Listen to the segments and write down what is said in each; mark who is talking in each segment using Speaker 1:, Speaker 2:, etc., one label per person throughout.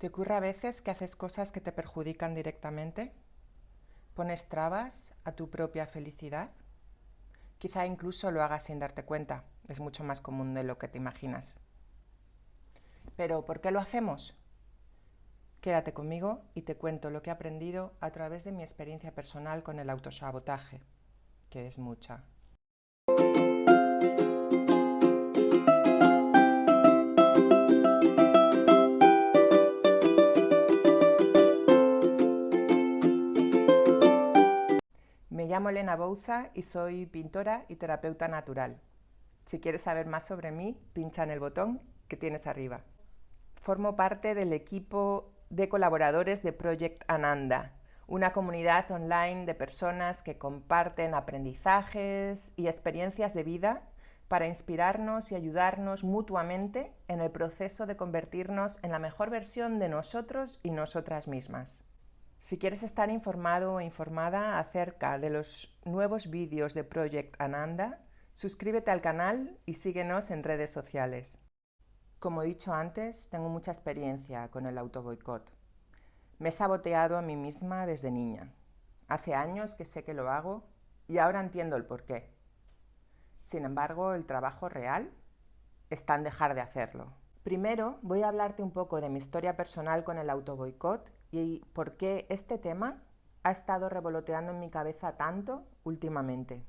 Speaker 1: ¿Te ocurre a veces que haces cosas que te perjudican directamente? ¿Pones trabas a tu propia felicidad? Quizá incluso lo hagas sin darte cuenta. Es mucho más común de lo que te imaginas. Pero ¿por qué lo hacemos? Quédate conmigo y te cuento lo que he aprendido a través de mi experiencia personal con el autosabotaje, que es mucha. Me llamo Elena Bouza y soy pintora y terapeuta natural. Si quieres saber más sobre mí, pincha en el botón que tienes arriba. Formo parte del equipo de colaboradores de Project Ananda, una comunidad online de personas que comparten aprendizajes y experiencias de vida para inspirarnos y ayudarnos mutuamente en el proceso de convertirnos en la mejor versión de nosotros y nosotras mismas. Si quieres estar informado o informada acerca de los nuevos vídeos de Project Ananda, suscríbete al canal y síguenos en redes sociales. Como he dicho antes, tengo mucha experiencia con el autoboicot. Me he saboteado a mí misma desde niña. Hace años que sé que lo hago y ahora entiendo el porqué. Sin embargo, el trabajo real está en dejar de hacerlo. Primero, voy a hablarte un poco de mi historia personal con el autoboicot y por qué este tema ha estado revoloteando en mi cabeza tanto últimamente.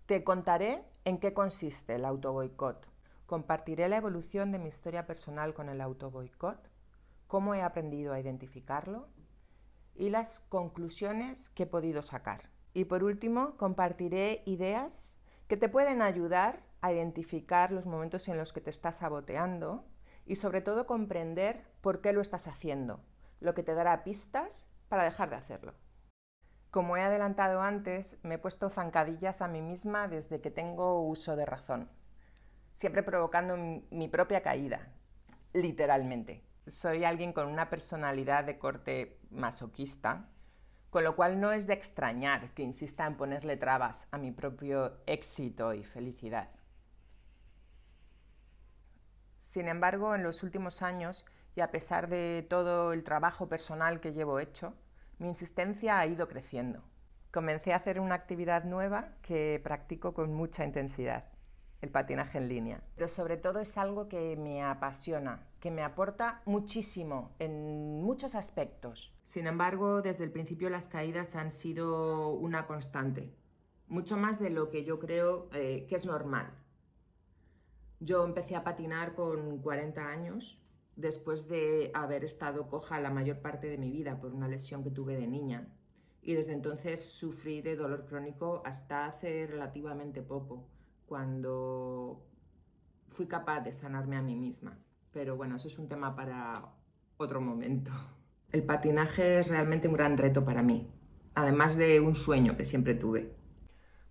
Speaker 1: Te contaré en qué consiste el autoboicot. Compartiré la evolución de mi historia personal con el autoboicot, cómo he aprendido a identificarlo y las conclusiones que he podido sacar. Y por último, compartiré ideas que te pueden ayudar a identificar los momentos en los que te estás saboteando y sobre todo comprender por qué lo estás haciendo, lo que te dará pistas para dejar de hacerlo. Como he adelantado antes, me he puesto zancadillas a mí misma desde que tengo uso de razón, siempre provocando mi propia caída, literalmente. Soy alguien con una personalidad de corte masoquista, con lo cual no es de extrañar que insista en ponerle trabas a mi propio éxito y felicidad. Sin embargo, en los últimos años, y a pesar de todo el trabajo personal que llevo hecho, mi insistencia ha ido creciendo. Comencé a hacer una actividad nueva que practico con mucha intensidad, el patinaje en línea. Pero sobre todo es algo que me apasiona, que me aporta muchísimo en muchos aspectos. Sin embargo, desde el principio las caídas han sido una constante, mucho más de lo que yo creo que es normal. Yo empecé a patinar con 40 años, después de haber estado coja la mayor parte de mi vida por una lesión que tuve de niña. Y desde entonces sufrí de dolor crónico hasta hace relativamente poco, cuando fui capaz de sanarme a mí misma. Pero bueno, eso es un tema para otro momento. El patinaje es realmente un gran reto para mí, además de un sueño que siempre tuve.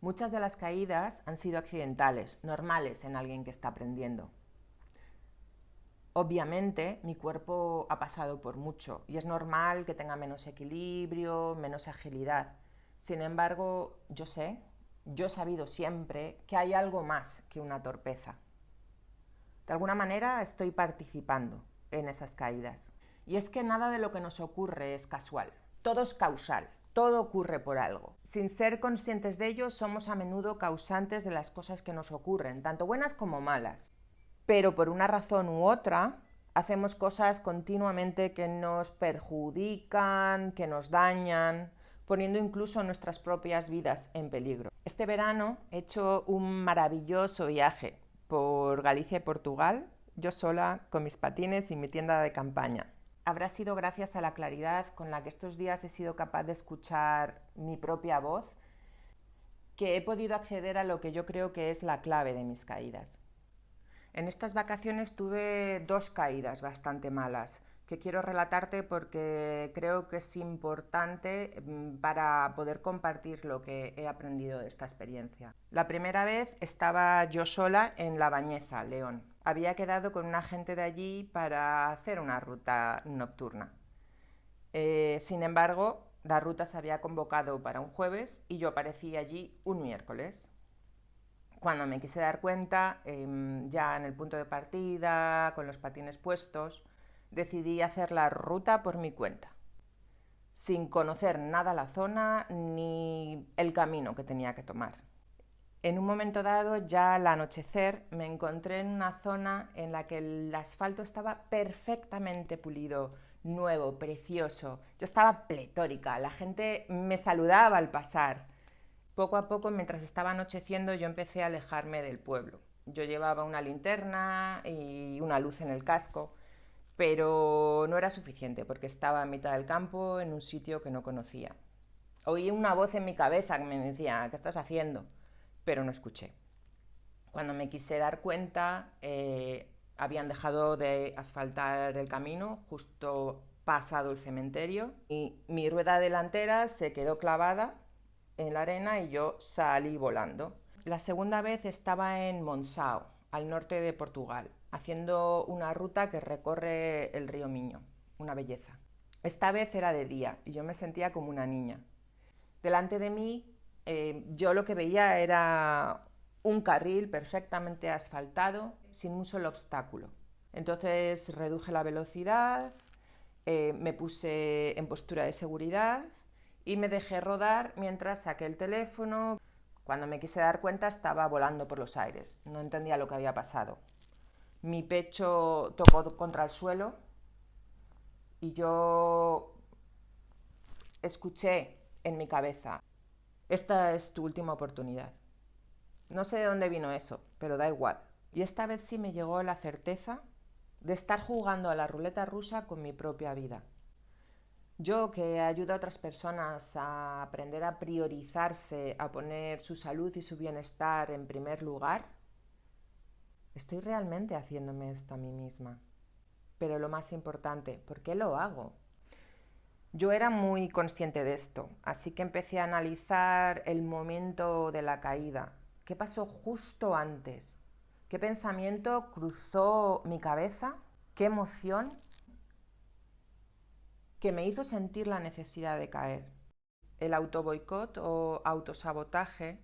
Speaker 1: Muchas de las caídas han sido accidentales, normales en alguien que está aprendiendo. Obviamente, mi cuerpo ha pasado por mucho y es normal que tenga menos equilibrio, menos agilidad. Sin embargo, yo he sabido siempre que hay algo más que una torpeza. De alguna manera estoy participando en esas caídas. Y es que nada de lo que nos ocurre es casual, todo es causal. Todo ocurre por algo. Sin ser conscientes de ello, somos a menudo causantes de las cosas que nos ocurren, tanto buenas como malas. Pero por una razón u otra, hacemos cosas continuamente que nos perjudican, que nos dañan, poniendo incluso nuestras propias vidas en peligro. Este verano he hecho un maravilloso viaje por Galicia y Portugal, yo sola, con mis patines y mi tienda de campaña. Habrá sido gracias a la claridad con la que estos días he sido capaz de escuchar mi propia voz que he podido acceder a lo que yo creo que es la clave de mis caídas. En estas vacaciones tuve dos caídas bastante malas que quiero relatarte porque creo que es importante para poder compartir lo que he aprendido de esta experiencia. La primera vez estaba yo sola en La Bañeza, León. Había quedado con una gente de allí para hacer una ruta nocturna. Sin embargo, la ruta se había convocado para un jueves y yo aparecí allí un miércoles. Cuando me quise dar cuenta, ya en el punto de partida, con los patines puestos, decidí hacer la ruta por mi cuenta, sin conocer nada la zona ni el camino que tenía que tomar. En un momento dado, ya al anochecer, me encontré en una zona en la que el asfalto estaba perfectamente pulido, nuevo, precioso. Yo estaba pletórica, la gente me saludaba al pasar. Poco a poco, mientras estaba anocheciendo, yo empecé a alejarme del pueblo. Yo llevaba una linterna y una luz en el casco, pero no era suficiente porque estaba en mitad del campo, en un sitio que no conocía. Oí una voz en mi cabeza que me decía: ¿qué estás haciendo? Pero no escuché. Cuando me quise dar cuenta, habían dejado de asfaltar el camino justo pasado el cementerio y mi rueda delantera se quedó clavada en la arena y yo salí volando. La segunda vez estaba en Monção, al norte de Portugal, haciendo una ruta que recorre el río Miño, una belleza. Esta vez era de día y yo me sentía como una niña. Delante de mí, yo lo que veía era un carril perfectamente asfaltado, sin un solo obstáculo. Entonces reduje la velocidad, me puse en postura de seguridad y me dejé rodar mientras saqué el teléfono. Cuando me quise dar cuenta, estaba volando por los aires. No entendía lo que había pasado. Mi pecho tocó contra el suelo y yo escuché en mi cabeza: esta es tu última oportunidad. No sé de dónde vino eso, pero da igual. Y esta vez sí me llegó la certeza de estar jugando a la ruleta rusa con mi propia vida. Yo, que ayudo a otras personas a aprender a priorizarse, a poner su salud y su bienestar en primer lugar, estoy realmente haciéndome esto a mí misma. Pero lo más importante, ¿por qué lo hago? Yo era muy consciente de esto, así que empecé a analizar el momento de la caída. ¿Qué pasó justo antes? ¿Qué pensamiento cruzó mi cabeza? ¿Qué emoción que me hizo sentir la necesidad de caer? El autoboicot o autosabotaje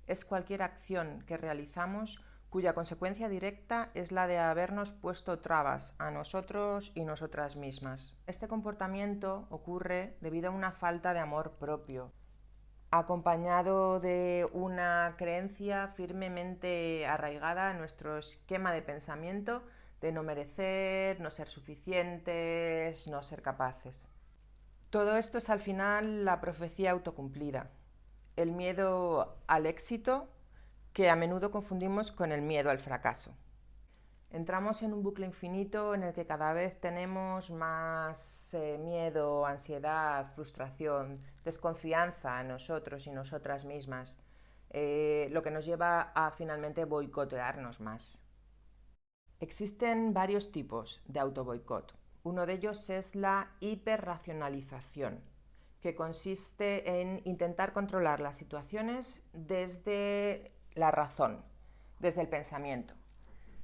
Speaker 1: es cualquier acción que realizamos cuya consecuencia directa es la de habernos puesto trabas a nosotros y nosotras mismas. Este comportamiento ocurre debido a una falta de amor propio, acompañado de una creencia firmemente arraigada en nuestro esquema de pensamiento de no merecer, no ser suficientes, no ser capaces. Todo esto es al final la profecía autocumplida, el miedo al éxito que a menudo confundimos con el miedo al fracaso. Entramos en un bucle infinito en el que cada vez tenemos más miedo, ansiedad, frustración, desconfianza en nosotros y nosotras mismas, lo que nos lleva a finalmente boicotearnos más. Existen varios tipos de autoboicot. Uno de ellos es la hiperracionalización, que consiste en intentar controlar las situaciones desde la razón, desde el pensamiento.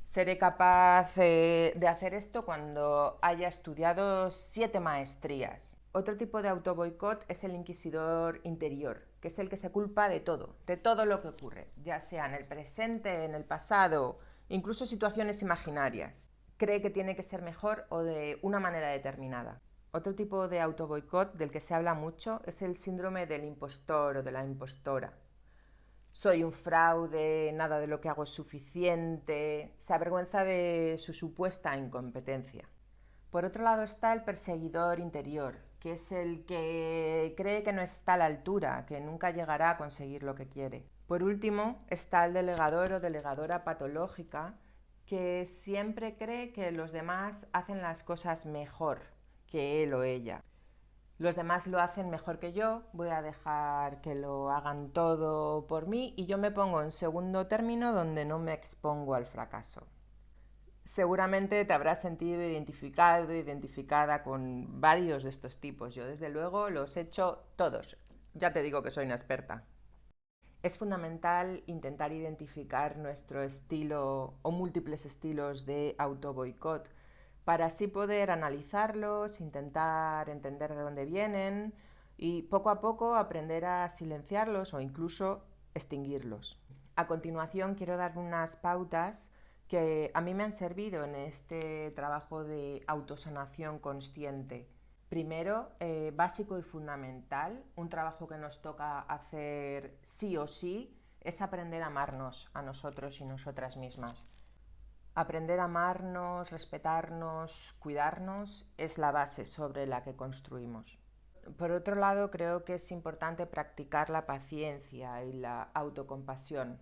Speaker 1: Seré capaz de hacer esto cuando haya estudiado 7 maestrías. Otro tipo de autoboicot es el inquisidor interior, que es el que se culpa de todo lo que ocurre, ya sea en el presente, en el pasado, incluso situaciones imaginarias. Cree que tiene que ser mejor o de una manera determinada. Otro tipo de autoboicot del que se habla mucho es el síndrome del impostor o de la impostora. Soy un fraude, nada de lo que hago es suficiente, se avergüenza de su supuesta incompetencia. Por otro lado está el perseguidor interior, que es el que cree que no está a la altura, que nunca llegará a conseguir lo que quiere. Por último está el delegador o delegadora patológica, que siempre cree que los demás hacen las cosas mejor que él o ella. Los demás lo hacen mejor que yo, voy a dejar que lo hagan todo por mí y yo me pongo en segundo término donde no me expongo al fracaso. Seguramente te habrás sentido identificado, identificada con varios de estos tipos. Yo desde luego los he hecho todos. Ya te digo que soy una experta. Es fundamental intentar identificar nuestro estilo o múltiples estilos de autoboicot para así poder analizarlos, intentar entender de dónde vienen y poco a poco aprender a silenciarlos o incluso extinguirlos. A continuación quiero dar unas pautas que a mí me han servido en este trabajo de autosanación consciente. Primero, básico y fundamental, un trabajo que nos toca hacer sí o sí, es aprender a amarnos a nosotros y nosotras mismas. Aprender a amarnos, respetarnos, cuidarnos es la base sobre la que construimos. Por otro lado, creo que es importante practicar la paciencia y la autocompasión.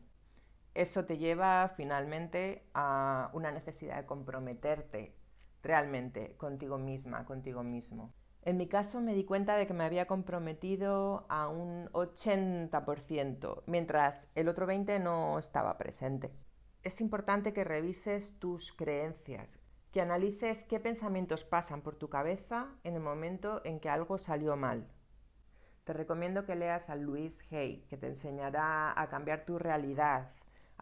Speaker 1: Eso te lleva finalmente a una necesidad de comprometerte realmente contigo misma, contigo mismo. En mi caso me di cuenta de que me había comprometido a un 80%, mientras el otro 20% no estaba presente. Es importante que revises tus creencias, que analices qué pensamientos pasan por tu cabeza en el momento en que algo salió mal. Te recomiendo que leas a Louise Hay, que te enseñará a cambiar tu realidad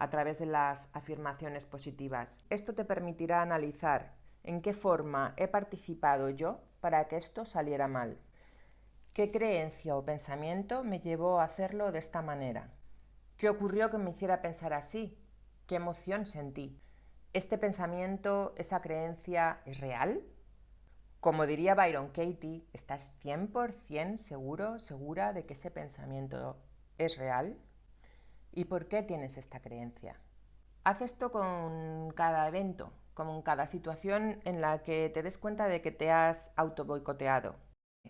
Speaker 1: a través de las afirmaciones positivas. Esto te permitirá analizar en qué forma he participado yo para que esto saliera mal. ¿Qué creencia o pensamiento me llevó a hacerlo de esta manera? ¿Qué ocurrió que me hiciera pensar así? ¿Qué emoción sentí? ¿Este pensamiento, esa creencia, es real? Como diría Byron Katie, ¿estás 100% seguro, segura de que ese pensamiento es real? ¿Y por qué tienes esta creencia? Haz esto con cada evento, con cada situación en la que te des cuenta de que te has autoboicoteado.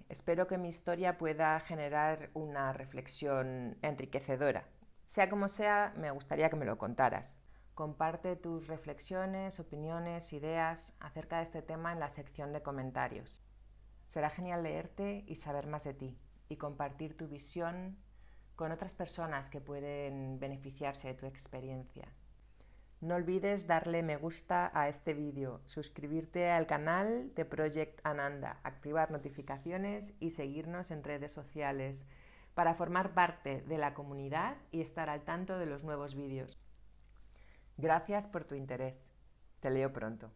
Speaker 1: Espero que mi historia pueda generar una reflexión enriquecedora. Sea como sea, me gustaría que me lo contaras. Comparte tus reflexiones, opiniones, ideas acerca de este tema en la sección de comentarios. Será genial leerte y saber más de ti y compartir tu visión con otras personas que pueden beneficiarse de tu experiencia. No olvides darle me gusta a este vídeo, suscribirte al canal de Project Ananda, activar notificaciones y seguirnos en redes sociales para formar parte de la comunidad y estar al tanto de los nuevos vídeos. Gracias por tu interés. Te leo pronto.